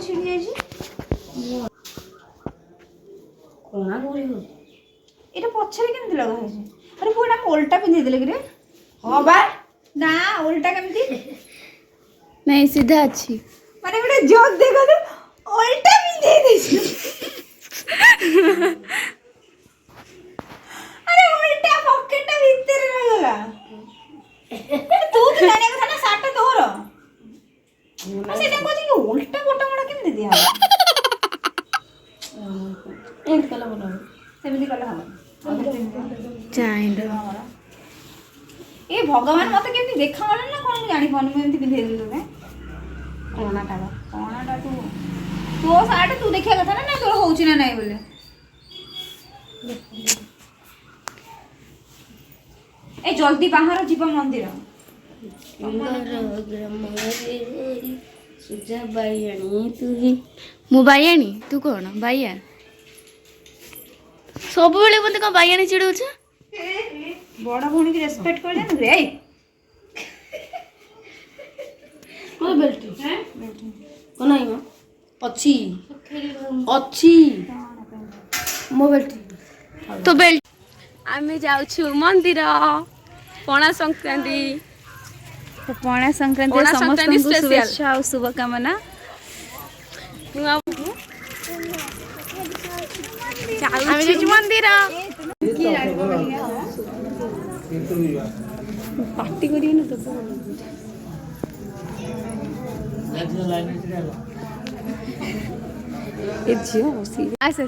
छिड़ी जाई कोना गोरी हो एटा पछरे केमति लगा है अरे पुरा उल्टा पिंधि देले कि रे हां बा ना उल्टा केमति नहीं सीधा अच्छी माने गोटे जोक देखो तो उल्टा पिंधि देछि अरे उल्टा पॉकेट भीतर रह गला तू तो जाने କଥା ना साटा तोर से देखो कि उल्टा गोटा मोड़ा केमति दिया एंड कला बोला सेमति कला हम चाइंड ए भगवान मते केमति देखा वाला ना कोन जानि पानी में एमति पिंधे देले तोने कोणाटा तू तो साट तू देखिया कथा ना तोर होउची ना नाही बोले ए जल्दी बाहर जीवा मंदिर सुजा बाईयानी तू ही मु बाइयानी तू कौन बाइया सब बेले मते कौन बाइयानी चिड़ौछ बड़ा भौणी की रेस्पेक्ट कर जान रे ओ बेल्ट हैं कोना ही अच्छी अच्छी मो बेल्ट तो बेल्ट आमे जाउछु मंदिर पणा संक्रांति पणा संक्रांति पणा समस्त संक्रांति को special। शुभेच्छा और शुभकामना आमे जाउछु मंदिर पार्टी करिए ना तो ए जियो बसी आसे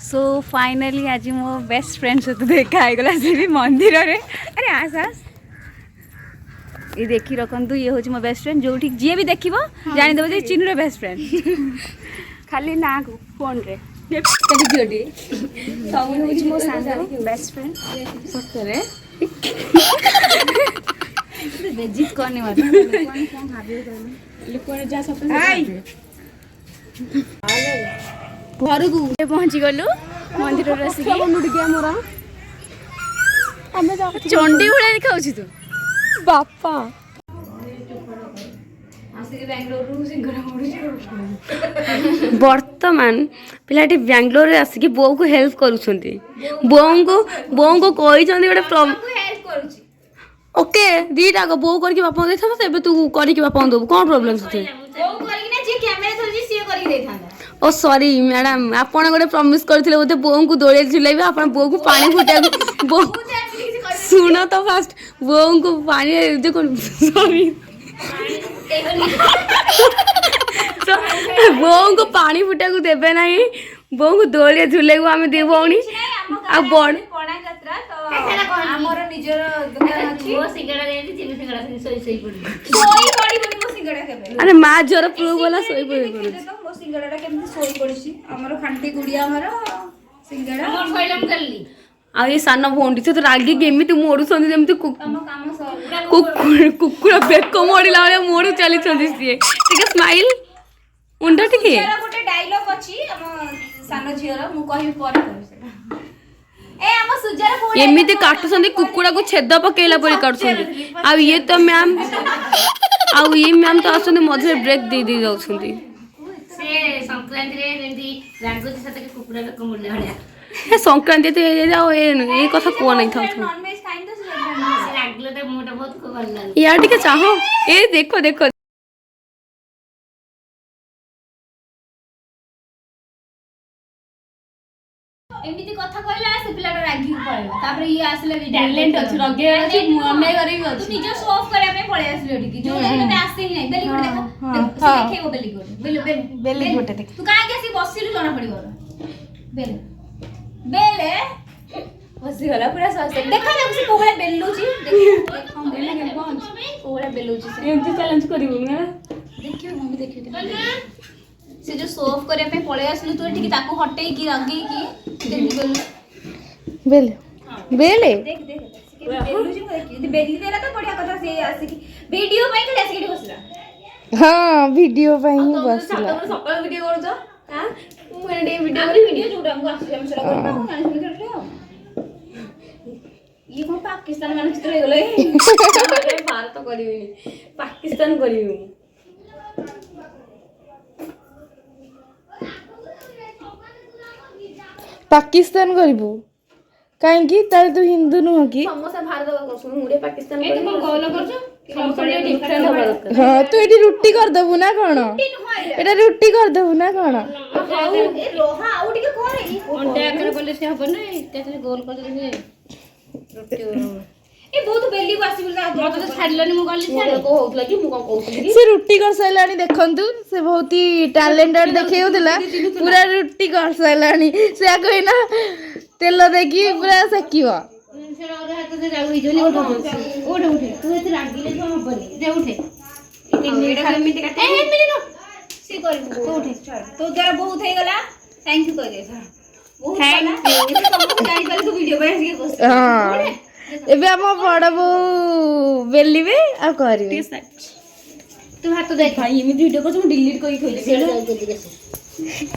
सो फाइनली आज मो बेस्ट फ्रेंड सहित देखा है गला से भी मंदिर रे अरे आस आस ये देखी रखंतु ये होची मो बेस्ट फ्रेंड जो ठीक जे भी देखिबो जानि देबो जे चिन्नु रे बेस्ट फ्रेंड खाली ना को फोन रे कभी जोडी सब होची मो सांग बेस्ट फ्रेंड सतरे बेजित करने वाला कौन भाबियो लोकने जा सब घर को पहुंची गलु मंदिर रे आसी आमे जा चंडी भले दिखाउछि तू बापा वर्तमान पिलाटी बेंगलोर रे आसिक बो को हेल्प करूछंती बो को कहि जंदी गोटे हेल्प करूची ओके दीटा को बो करके बापा देथा तो एबे तू करके बापा दबु कोन प्रॉब्लम छै वो करी ना जे कैमरा धरजी से करी देथांदा ओ सॉरी मैडम आपण गोटे प्रॉमिस करथिले ओते बो को दोळे झुलाइबे आपण बो को पानी फुटा बो सुनो तो फास्ट बो को पानी देखो सॉरी बो को पानी फुटा को देबे नाही बो को दोळे झुलाइबो हमें दे भौणी आ बड़ पणा यात्रा तो हमर निजर दुकान अछि वो सिंगड़ा देती चिली सिंगड़ा सोई पड़ी बनी मो सिंगड़ा केबे अरे मां जोर प्रूव वाला सोई पड़ी तो मो सिंगड़ाटा केमति सोई पड़िछि हमर खांटी गुड़िया हमर सिंगड़ा हमर सोइलम करली आ ये सानो भौंडी तो रागी केमिति मोडुछंदी जेमिति तम काम सर कुकुर बेक मोडिला वाले मोडु चली छंदी सिए ठीक स्माइल उंडा ठीक है तेरा गोटे डायलॉग अछि हम सानो झियर मु कहि पर कहि सेटा ए हम सुजर फोन एमिति काटुछंदी कुकुड़ा को छेद पकेला परि काटुछंदी आ ये तो मैम आ ये मैम तो आछंदी मझे ब्रेक दे दे जाउछंदी से संक्रांति रे जेंती रांगोती साथे कुकुड़ा बेक मोडले हळिया हे संक्रांति तो ये जाओ ये कथा को नहीं था नॉन वेज खाइन तो से लागले तो मोटा बहुत को भल लागे यार ठीक चाहो ए देखो देखो एमिति कथा कहला से पिलाटा रागी पळेला तापर ये आसले टैलेंट अछि रगे अछि मने करी भी अछि निज शो ऑफ करे में पळे आसले एठी जो मते आसे ही नहीं बेली कोटे देखो देखेबो बेली कोटे बेली कोटे देख तू काहे केसी बसिलु जणा पड़ी गलो बेले बेले बसी गला पूरा सस्ते देखा जा से कोबळे बेलुची देखो बेले के कोन कोबळे बेलुची से एमती चैलेंज करिवु ना देखियो मम्मी देखियो से जो शो ऑफ करे में पळे आसलु तू एठी ताको हटेई की रगेई की केमति बेलु बेले बेले देख देख बेलुची को देखि बेली देला तो बढ़िया कथा से आसी की वीडियो में के आसी की बसला हाँ वीडियो पे ही बसला सकाळ वीडियो करू तो हां मु एडे वीडियो जोडा हमको आसी हम सेला करबा हम जानि सुनि करले ये कौन पाकिस्तान माने चित्र गले भारत करिवेनी पाकिस्तान करिवे ପାକିସ୍ତାନ କରିବୁ କାହିଁକି ତାହେଲେ ତୁ ହିନ୍ଦୁ ନୁହଁ କି? ସମସ୍ତେ ଭାରତ କରୁଛନ୍ତି ମୁଁ ପାକିସ୍ତାନ ଏ ତୁ କଣ ଗଲ କରୁଛ ଡିଫରେଣ୍ଟ ହବା ଦରକାର। ହଁ ତୁ ଏଠି ରୁଟି କରିଦବୁ ନା କଣ? ଏଟା ରୁଟି କରିଦବୁ ନା କଣ? ଏ ରୋହା ଆଉ ଟିକେ କରେ ଅଣ୍ଟା ଆକାର କଲେ ସେ ହବ ନା ଏକାଥରେ ଗୋଲ କରିଦେଲେ ରୁଟି ଏ ବହୁତ ବେଲିକୁ ଆସିବୁ ନା ମତେ ତ ଛାଡ଼ିଲନି ମୁଁ ଗଲି ସିଆଡେ କଣ ହଉଥିଲା କି ମୁଁ କଣ କହୁଥିଲି କି ସେ ରୁଟି କରିସାରିଲାଣି ଦେଖନ୍ତୁ ସେ ବହୁତ ଟ୍ୟାଲେଣ୍ଟେଡ ଦେଖେଉଥିଲା ପୁରା ରୁଟି କରିସାରିଲାଣି ସେ ଆଗ ଏଇନା ତେଲ ଦେଇକି ପୁରା ସେକିବ। ସେଟା ଅଧା ହାତ ସେ ଯାଉ ହେଇଯିବନି ଉଠେ ଉଠେ ତୁ ଏତେ ରାଗିଲେ ତ ହବନି ଯେ ଉଠେ ଏମିତି କାଟେ ସେ କରିବୁ ତୁ ଉଠେ ତୋ ଦ୍ୱାରା ବହୁତ ହେଇଗଲା ଥ୍ୟାଙ୍କ ୟୁ କହିଦେ ବହୁତ ହେଲା ସମସ୍ତେ ଜାଣିପାରିଲେ ତୁ ଭିଡିଓ ପାଇଁ ଆସିକି ବସିଛୁ ହଁ ଏବେ ଆମ ବଡ ବୋଉ ବେଲିବେ ଆଉ କରିବେ। ତୁ ହାତ ଦେଖ ଭାଇ ଏମିତି ଭିଡିଓ କରୁଛୁ ମୁଁ ଡିଲିଟ କରିକି ଥୋଇଦେବି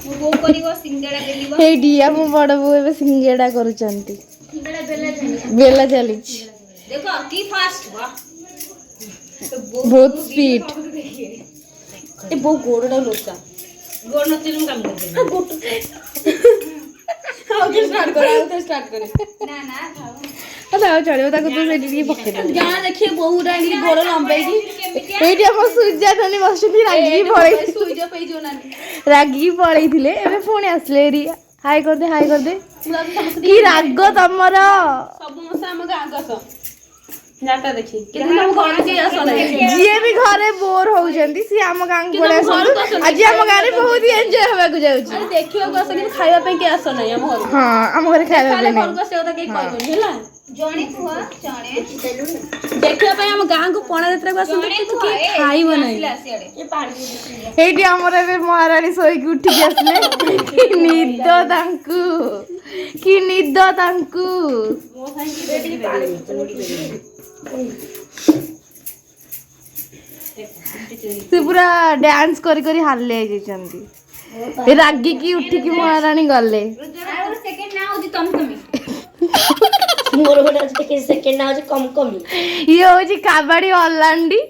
ମୋ ବୋଉ କରିବ ସିଙ୍ଗଡା ବେଲିବ ହେଇଟି ଆମ ବଡ ବୋଉ ଏବେ ସିଙ୍ଗେଡା କରୁଛନ୍ତି ବେଲା ଚାଲିଛି ଦେଖ କି ଫାଷ୍ଟ ବହୁତ ସ୍ପିଡ। ଏ ବୋଉ ଗୋଡଟା ଲୋଚା ଗୋଡ଼ ନଥିଲେ ମୁଁ କାମ କରିଦେବି ଷ୍ଟାର୍ଟ କରେ ନା ନା ଥାଉ ଆଉ ଚଳିବ ତାକୁ ତୁ ସେଇଠି ଟିକେ ପକେଇଦବୁ। ଗାଁ ଦେଖିଏ ବୋଉଟା ଏମିତି ଗୋଡ ଲମ୍ବେଇକି ଏଇଠି ଆମ ସୂର୍ଯ୍ୟା ଧନୀ ବସୁଛନ୍ତି ରାଗିକି ପଳେଇଥିଲେ ଏବେ ପୁଣି ଆସିଲେ ଏରି ହାଇ କରିଦେ ହାଇ କରିଦେ କି ରାଗ ତମର ସବୁ ମଶା ଆମ ଗାଁକୁ ଆସ ଯାଟା ଦେଖି କିନ୍ତୁ ଆମ ଘର କେହି ଆସ ନାହିଁ ଯିଏ ବି ଘରେ ବୋର ହଉଛନ୍ତି ସିଏ ଆମ ଗାଁକୁ ପଳେଇ ଆସନ୍ତୁ ଆଜି ଆମ ଗାଁରେ ବହୁତ ଏଞ୍ଜୟ ହବାକୁ ଯାଉଛି। ଦେଖିବାକୁ ଆସ କିନ୍ତୁ ଖାଇବା ପାଇଁ କେହି ଆସ ନାହିଁ ଆମ ଘରକୁ ହଁ ଆମ ଘରେ ଖାଇବା ପାଇଁ ନାହିଁ। ଘରକୁ ଆସିବା କଥା କେହି କହିବନି ହେଲା ଜଣେ କୁହ ଜଣେ ଦେଖିବା ପାଇଁ ଆମ ଗାଁକୁ ପଣା ଯାତ୍ରାକୁ ଆସନ୍ତୁ କିନ୍ତୁ କେହି ଖାଇବ ନାହିଁ ଏଇଠି ଆମର ଏବେ ମହାରାଣୀ ଶୋଇକି ଉଠିକି ଆସିଲେ କି ନିଦ ତାଙ୍କୁ କି ନିଦ ତାଙ୍କୁ ସେ ପୁରା ଡ୍ୟାନ୍ସ କରି କରି ହାଲି ହେଇଯାଇଛନ୍ତି ରାଗିକି ଉଠିକି ମହାରାଣୀ ଗଲେ ସେକେଣ୍ଡ ନା ହଉଛି ତମେ ମୋର ଗୋଟେ ସେକେଣ୍ଡ ନା ହଉଛି କମ ଇଏ ହଉଛି କାବାଡି ଅଲାଣ୍ଡି